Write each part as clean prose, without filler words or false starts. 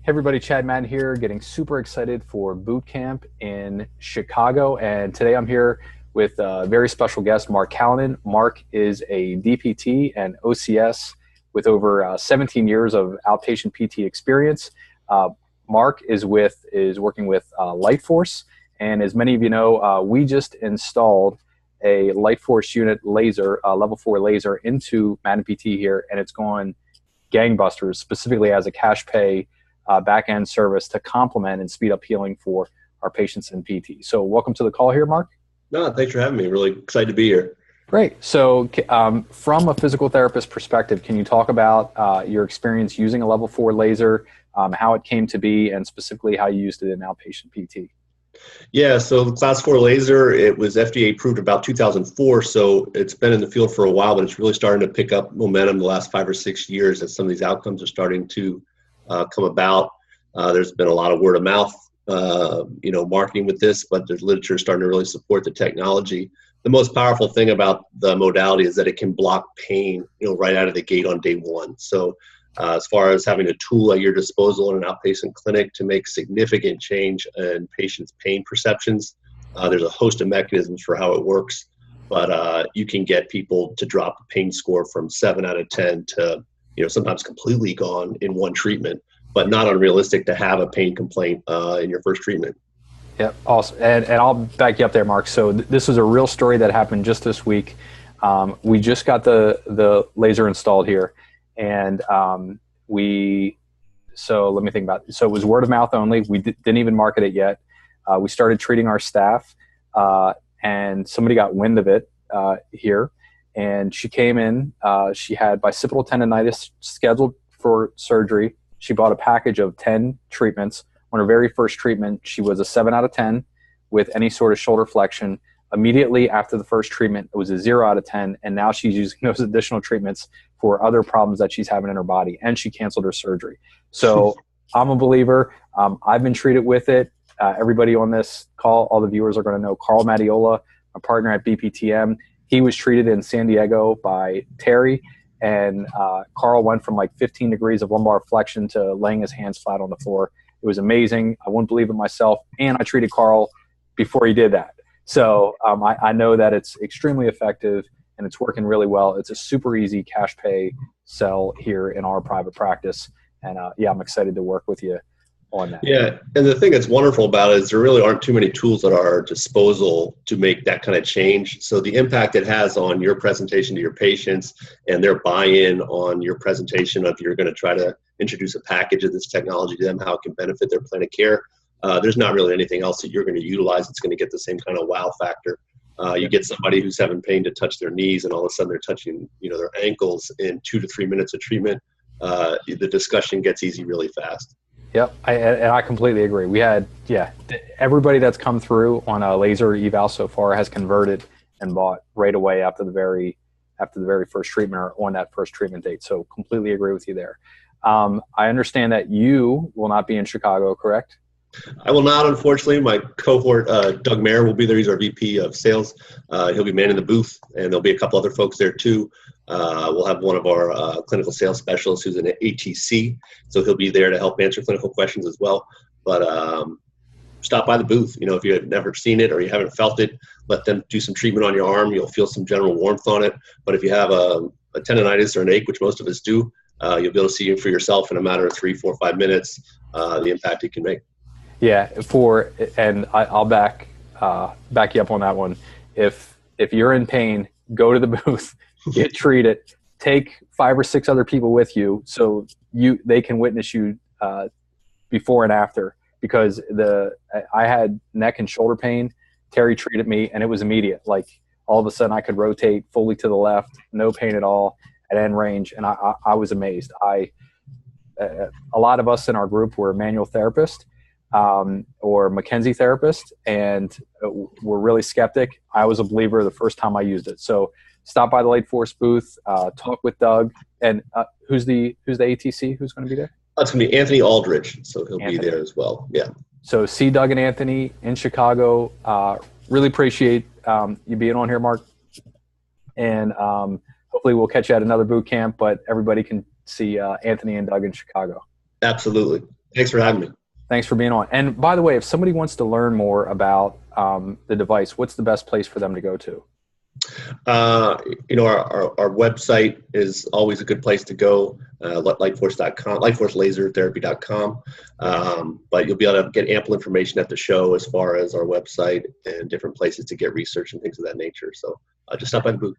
Everybody, Chad Madden here, getting super excited for Bootcamp in Chicago. And today I'm here with a very special guest, Mark Callanan. Mark is a DPT and OCS with over 17 years of outpatient PT experience. Mark is working with LiteForce. And as many of you know, we just installed a LiteForce unit laser, level 4 laser into Madden PT here, and it's gone gangbusters, specifically as a cash pay back-end service to complement and speed up healing for our patients in PT. So welcome to the call here, Mark. No, thanks for having me. Really excited to be here. Great. So from a physical therapist perspective, can you talk about your experience using a level 4 laser, how it came to be, and specifically how you used it in outpatient PT? Yeah, so the Class 4 laser, it was FDA approved about 2004, so it's been in the field for a while, but it's really starting to pick up momentum the last 5 or 6 years as some of these outcomes are starting to come about. There's been a lot of word of mouth, marketing with this, but there's literature starting to really support the technology. The most powerful thing about the modality is that it can block pain, right out of the gate on day one. So as far as having a tool at your disposal in an outpatient clinic to make significant change in patients' pain perceptions, there's a host of mechanisms for how it works, but you can get people to drop a pain score from 7 out of 10 to sometimes completely gone in one treatment, but not unrealistic to have a pain complaint in your first treatment. Yeah, awesome. And I'll back you up there, Mark. So this was a real story that happened just this week. We just got the laser installed here, and so let me think about it. So it was word of mouth only. We didn't even market it yet. We started treating our staff, and somebody got wind of it here. And she came in, she had bicipital tendonitis scheduled for surgery. She bought a package of 10 treatments. On her very first treatment, she was a 7 out of 10 with any sort of shoulder flexion. Immediately after the first treatment, it was a 0 out of 10. And now she's using those additional treatments for other problems that she's having in her body. And she canceled her surgery. So I'm a believer. I've been treated with it. Everybody on this call, all the viewers are going to know Carl Mattiola, a partner at BPTM. He was treated in San Diego by Terry, and Carl went from like 15 degrees of lumbar flexion to laying his hands flat on the floor. It was amazing. I wouldn't believe it myself, and I treated Carl before he did that. So I know that it's extremely effective, and it's working really well. It's a super easy cash pay sell here in our private practice, and yeah, I'm excited to work with you on that. Yeah, and the thing that's wonderful about it is there really aren't too many tools at our disposal to make that kind of change. So the impact it has on your presentation to your patients and their buy-in on your presentation, if you're going to try to introduce a package of this technology to them, how it can benefit their plan of care, there's not really anything else that you're going to utilize that's going to get the same kind of wow factor. You get somebody who's having pain to touch their knees, and all of a sudden they're touching their ankles in 2 to 3 minutes of treatment. The discussion gets easy really fast. Yep, and I completely agree. We had, everybody that's come through on a laser eval so far has converted and bought right away after the very first treatment or on that first treatment date. So completely agree with you there. I understand that you will not be in Chicago, correct? I will not, unfortunately. My cohort, Doug Mayer, will be there. He's our VP of sales. He'll be manning the booth, and there'll be a couple other folks there too. We'll have one of our clinical sales specialists who's an ATC, so he'll be there to help answer clinical questions as well. But stop by the booth. If you've never seen it or you haven't felt it, let them do some treatment on your arm. You'll feel some general warmth on it. But if you have a tendonitis or an ache, which most of us do, you'll be able to see it for yourself in a matter of 3, 4, 5 minutes, the impact it can make. Yeah, and I'll back you up on that one. If you're in pain, go to the booth, get treated, take 5 or 6 other people with you so they can witness you before and after. Because I had neck and shoulder pain. Terry treated me, and it was immediate. Like all of a sudden, I could rotate fully to the left, no pain at all at end range, and I was amazed. A lot of us in our group were manual therapists. Or McKenzie therapist, and we're really skeptic. I was a believer the first time I used it. So stop by the LiteForce booth, talk with Doug, and who's the ATC who's going to be there? That's going to be Anthony Aldridge, so he'll be there as well. Yeah. So see Doug and Anthony in Chicago. Really appreciate you being on here, Mark. And hopefully we'll catch you at another boot camp, but everybody can see Anthony and Doug in Chicago. Absolutely. Thanks for having me. Thanks for being on. And by the way, if somebody wants to learn more about the device, what's the best place for them to go to? Our website is always a good place to go, lightforce.com, lightforcelasertherapy.com. But you'll be able to get ample information at the show as far as our website and different places to get research and things of that nature. So just stop by the booth.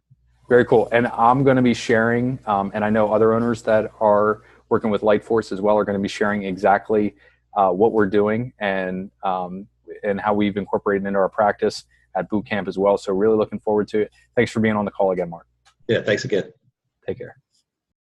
Very cool. And I'm going to be sharing, and I know other owners that are working with LiteForce as well are going to be sharing exactly what we're doing and how we've incorporated into our practice at Bootcamp as well. So really looking forward to it. Thanks for being on the call again, Mark. Yeah, thanks again. Take care.